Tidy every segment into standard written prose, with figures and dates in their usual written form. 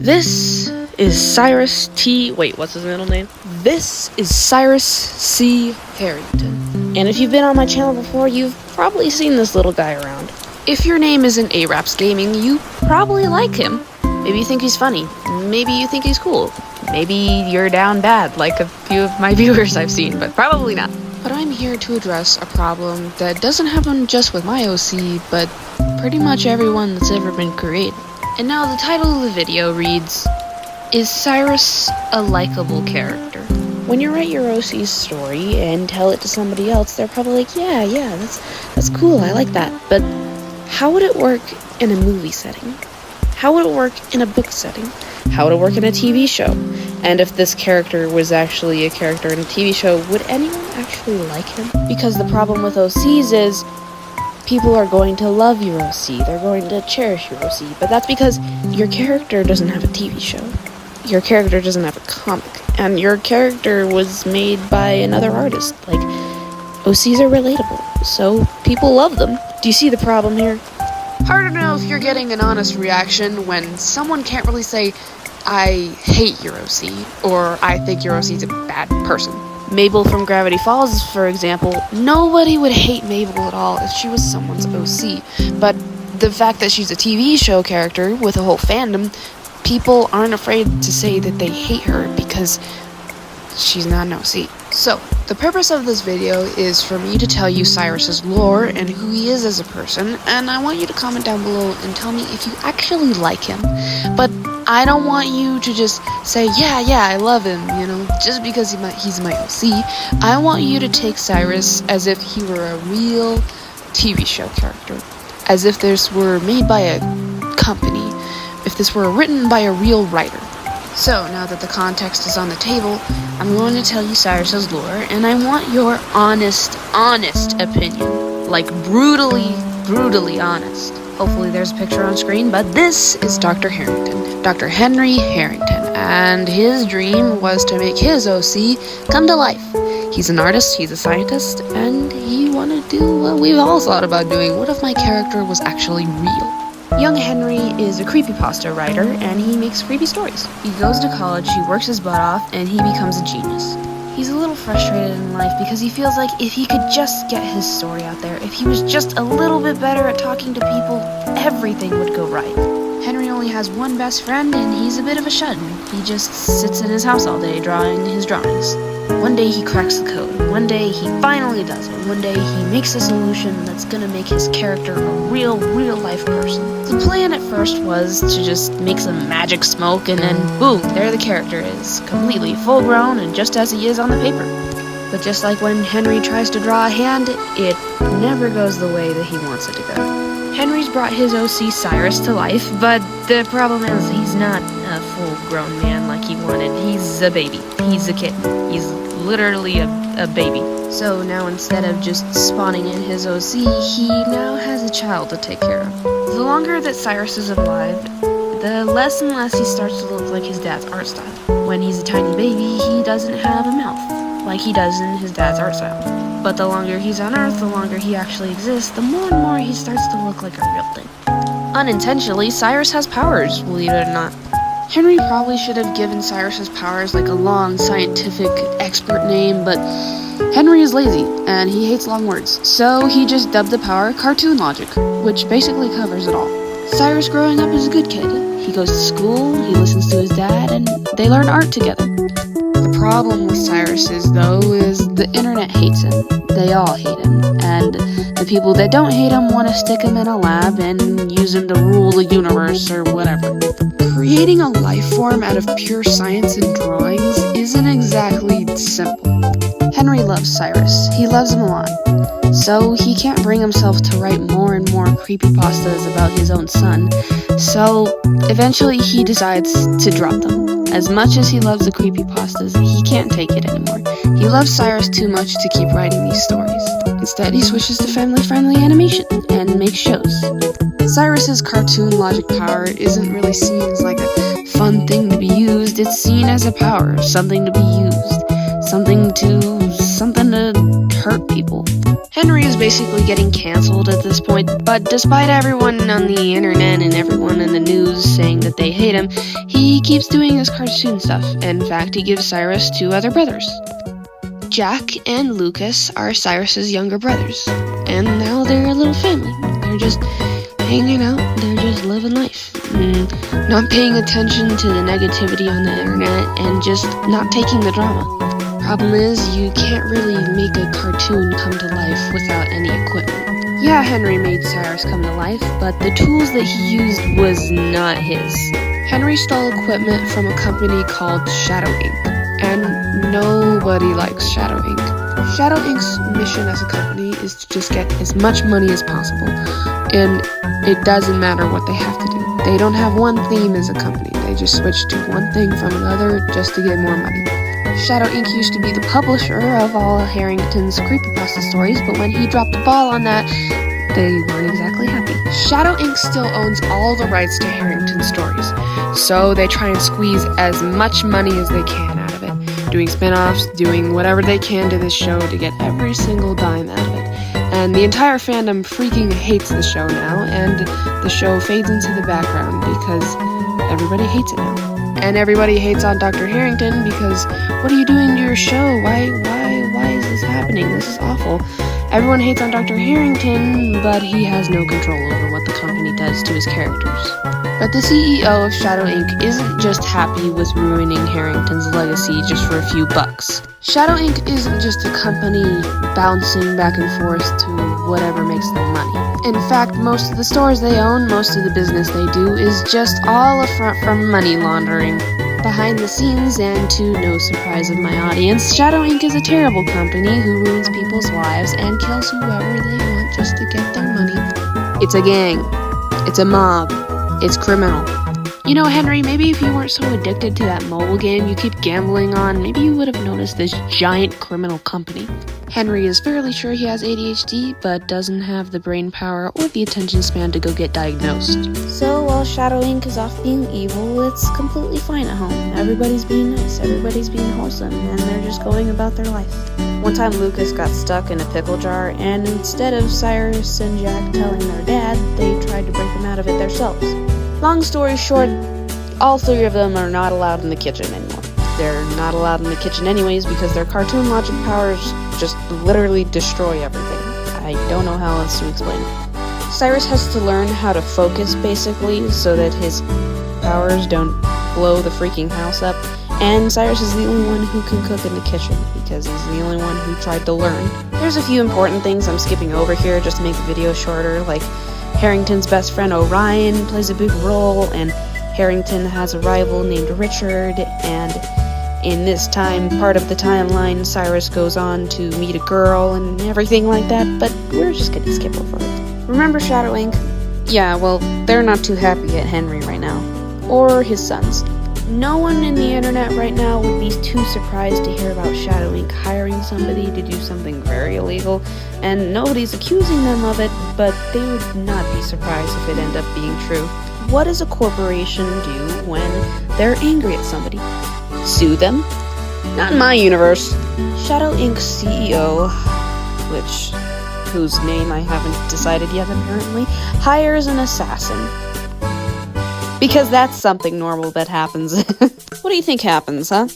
This is Cyrus T. Wait, what's his middle name? This is Cyrus C. Harrington. And if you've been on my channel before, you've probably seen this little guy around. If your name isn't A-Raps Gaming, you probably like him. Maybe you think he's funny. Maybe you think he's cool. Maybe you're down bad, like a few of my viewers I've seen, but probably not. But I'm here to address a problem that doesn't happen just with my OC, but pretty much everyone that's ever been created. And now the title of the video reads, Is Cyrus a likable character? When you write your OC's story and tell it to somebody else, they're probably like, yeah, that's cool, I like that. But how would it work in a movie setting? How would it work in a book setting? How would it work in a TV show? And if this character was actually a character in a TV show, would anyone actually like him? Because the problem with OCs is people are going to love your OC, they're going to cherish your OC, but that's because your character doesn't have a TV show. Your character doesn't have a comic, and your character was made by another artist. Like, OCs are relatable, so people love them. Do you see the problem here? Hard to know if you're getting an honest reaction when someone can't really say, I hate your OC, or I think your OC's a bad person. Mabel from Gravity Falls, for example, nobody would hate Mabel at all if she was someone's OC, but the fact that she's a TV show character with a whole fandom, people aren't afraid to say that they hate her because she's not an OC. So, the purpose of this video is for me to tell you Cyrus's lore and who he is as a person, and I want you to comment down below and tell me if you actually like him. But I don't want you to just say, yeah, I love him, just because he's my OC. I want you to take Cyrus as if he were a real TV show character, as if this were made by a company, if this were written by a real writer. So, now that the context is on the table, I'm going to tell you Cyrus's lore, and I want your honest opinion. Like, brutally honest. Hopefully there's a picture on screen, but this is Dr. Harrington. Dr. Henry Harrington, and his dream was to make his OC come to life. He's an artist, he's a scientist, and he wanted to do what we've all thought about doing. What if my character was actually real? Young Henry is a creepypasta writer, and he makes creepy stories. He goes to college, he works his butt off, and he becomes a genius. He's a little frustrated in life because he feels like if he could just get his story out there, if he was just a little bit better at talking to people, everything would go right. Henry only has one best friend, and he's a bit of a shut-in. He just sits in his house all day drawing his drawings. One day he cracks the code. One day he finally does it. One day he makes a solution that's gonna make his character a real life person. The plan at first was to just make some magic smoke, and then boom, there the character is, completely full grown and just as he is on the paper. But just like when Henry tries to draw a hand, it never goes the way that he wants it to go. Henry's brought his OC Cyrus to life, but the problem is he's not a full-grown man like he wanted. He's a baby. He's a kitten. He's literally a baby. So now instead of just spawning in his OC, he now has a child to take care of. The longer that Cyrus is alive, the less and less he starts to look like his dad's art style. When he's a tiny baby, he doesn't have a mouth, like he does in his dad's art style. But the longer he's on Earth, the longer he actually exists, the more and more he starts to look like a real thing. Unintentionally, Cyrus has powers, believe it or not. Henry probably should have given Cyrus's powers like a long, scientific, expert name, but Henry is lazy, and he hates long words, so he just dubbed the power Cartoon Logic, which basically covers it all. Cyrus growing up is a good kid. He goes to school, he listens to his dad, and they learn art together. The problem with Cyrus is the internet hates him. They all hate him, and the people that don't hate him want to stick him in a lab and use him to rule the universe or whatever. Creating a life form out of pure science and drawings isn't exactly simple. Henry loves Cyrus. He loves him a lot. So he can't bring himself to write more and more creepypastas about his own son, so eventually he decides to drop them. As much as he loves the creepypastas, he can't take it anymore. He loves Cyrus too much to keep writing these stories. Instead, he switches to family-friendly animation and makes shows. Cyrus's Cartoon Logic power isn't really seen as like a fun thing to be used, it's seen as a power, something to be used, something to hurt people. Henry is basically getting cancelled at this point, but despite everyone on the internet and everyone in the news saying that they hate him, he keeps doing his cartoon stuff. In fact, he gives Cyrus 2 other brothers. Jack and Lucas are Cyrus's younger brothers, and now they're a little family. They're just hanging out, they're just living life, not paying attention to the negativity on the internet, and just not taking the drama. Problem is, you can't really make a cartoon come to life without any equipment. Yeah, Henry made Cyrus come to life, but the tools that he used was not his. Henry stole equipment from a company called Shadow Inc., and nobody likes Shadow Inc. Shadow Inc.'s mission as a company is to just get as much money as possible, and it doesn't matter what they have to do. They don't have one theme as a company, they just switch to one thing from another just to get more money. Shadow Inc. used to be the publisher of all Harrington's creepypasta stories, but when he dropped the ball on that, they weren't exactly happy. Shadow Inc. still owns all the rights to Harrington's stories, so they try and squeeze as much money as they can out of it, doing spin-offs, doing whatever they can to this show to get every single dime out of it. And the entire fandom freaking hates the show now, and the show fades into the background because everybody hates it now. And everybody hates on Dr. Harrington because, what are you doing to your show? Why is this happening? This is awful. Everyone hates on Dr. Harrington, but he has no control over what the company does to his characters. But the CEO of Shadow Inc. isn't just happy with ruining Harrington's legacy just for a few bucks. Shadow Inc. isn't just a company bouncing back and forth to whatever makes them money. In fact, most of the stores they own, most of the business they do, is just all a front for money laundering. Behind the scenes, and to no surprise of my audience, Shadow Inc. is a terrible company who ruins people's lives and kills whoever they want just to get their money. It's a gang. It's a mob. It's criminal. You know, Henry, maybe if you weren't so addicted to that mobile game you keep gambling on, maybe you would have noticed this giant criminal company. Henry is fairly sure he has ADHD, but doesn't have the brain power or the attention span to go get diagnosed. So while Shadow Inc. is off being evil, it's completely fine at home. Everybody's being nice, everybody's being wholesome, and they're just going about their life. One time Lucas got stuck in a pickle jar, and instead of Cyrus and Jack telling their dad, they tried to break him out of it themselves. Long story short, all 3 of them are not allowed in the kitchen anymore. They're not allowed in the kitchen anyways because their cartoon logic powers just literally destroy everything. I don't know how else to explain it. Cyrus has to learn how to focus basically so that his powers don't blow the freaking house up. And Cyrus is the only one who can cook in the kitchen because he's the only one who tried to learn. There's a few important things I'm skipping over here just to make the video shorter, like Harrington's best friend Orion plays a big role, and Harrington has a rival named Richard, and in this part of the timeline, Cyrus goes on to meet a girl and everything like that, but we're just gonna skip over it. Remember Shadow Inc.? Yeah, well, they're not too happy at Henry right now, or his sons. No one in the internet right now would be too surprised to hear about Shadow Inc. hiring somebody to do something very illegal, and nobody's accusing them of it, but they would not be surprised if it ended up being true. What does a corporation do when they're angry at somebody? Sue them? Not in my universe. Shadow Inc.'s CEO, whose name I haven't decided yet apparently, hires an assassin. Because that's something normal that happens. What do you think happens, huh?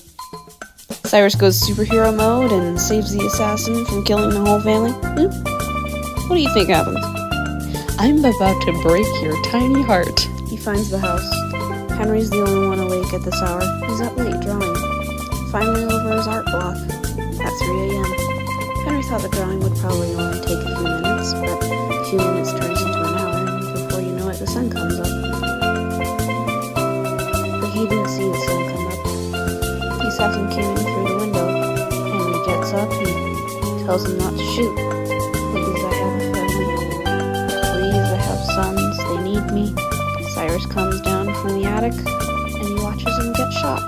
Cyrus goes superhero mode and saves the assassin from killing the whole family? What do you think happens? I'm about to break your tiny heart. He finds the house. Henry's the only one awake at this hour. He's up late drawing. Finally over his art block at 3 a.m. Henry thought the drawing would probably only take a few minutes, but a few minutes turns into an hour, and before you know it, the sun comes up. He didn't see the sun come up. He saw him came in through the window. Henry gets up and tells him not to shoot. Please, I have a family. Please, I have sons. They need me. Cyrus comes down from the attic and he watches him get shot.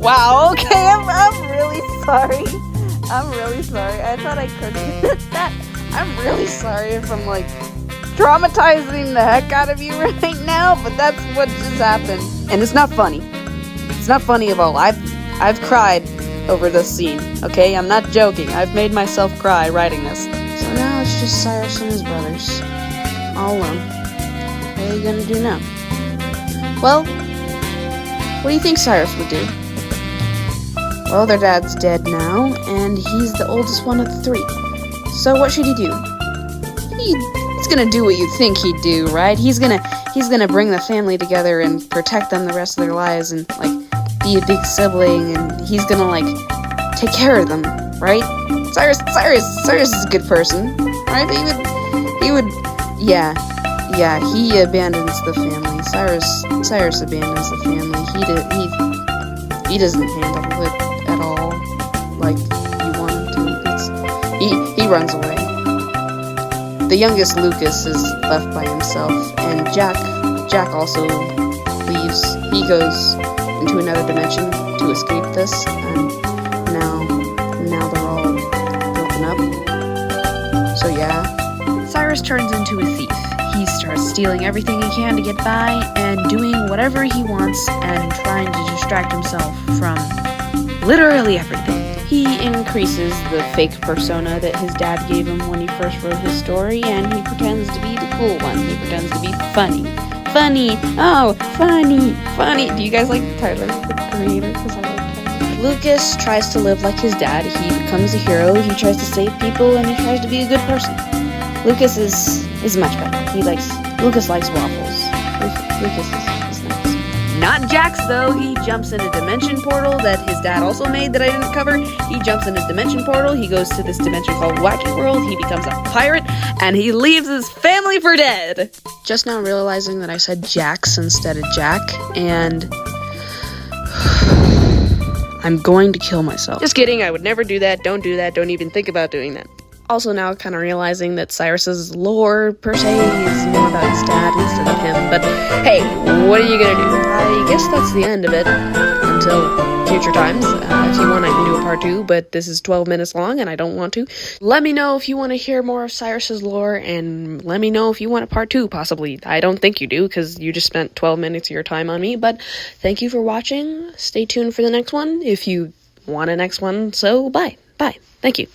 Wow, okay, I'm really sorry. I'm really sorry. I thought I could do that. I'm really sorry if I'm traumatizing the heck out of you right now, but that's what just happened. And it's not funny. It's not funny at all. I've cried over this scene, okay? I'm not joking. I've made myself cry writing this. So now it's it's just Cyrus and his brothers, all alone. What are you gonna do now? Well, what do you think Cyrus would do? Well, their dad's dead now, and he's the oldest one of the three. So what should he do? He's gonna do what you think he'd do, right? He's gonna bring the family together and protect them the rest of their lives, and like be a big sibling, and he's gonna like take care of them, right? Cyrus is a good person, right? He abandons the family. Cyrus abandons the family. He doesn't handle it at all like you want him to. He runs away. The youngest Lucas is left by himself, and Jack also leaves. He goes into another dimension to escape this, and now they're all broken up. So yeah. Cyrus turns into a thief. He starts stealing everything he can to get by, and doing whatever he wants, and trying to distract himself from literally everything. He increases the fake persona that his dad gave him when he first wrote his story, and he pretends to be the cool one. He pretends to be funny. Funny. Do you guys like Tyler, the creator? Because I like Tyler. Lucas tries to live like his dad. He becomes a hero. He tries to save people, and he tries to be a good person. Lucas is much better. Lucas likes waffles. Lucas is nice. Not Jax, though. He jumps in a dimension portal that his dad also made that I didn't cover. He jumps in his dimension portal. He goes to this dimension called Wacky World. He becomes a pirate, and he leaves his family for dead. Just now realizing that I said Jax instead of Jack, and I'm going to kill myself. Just kidding. I would never do that. Don't do that. Don't even think about doing that. Also now kind of realizing that Cyrus's lore, per se, is more about his dad instead of him. But hey, what are you gonna do? I guess that's the end of it until future times. If you want, I can do a part 2, but this is 12 minutes long and I don't want to. Let me know if you want to hear more of Cyrus's lore, and let me know if you want a part 2, possibly. I don't think you do, because you just spent 12 minutes of your time on me, but thank you for watching. Stay tuned for the next one if you want a next one, so bye. Thank you.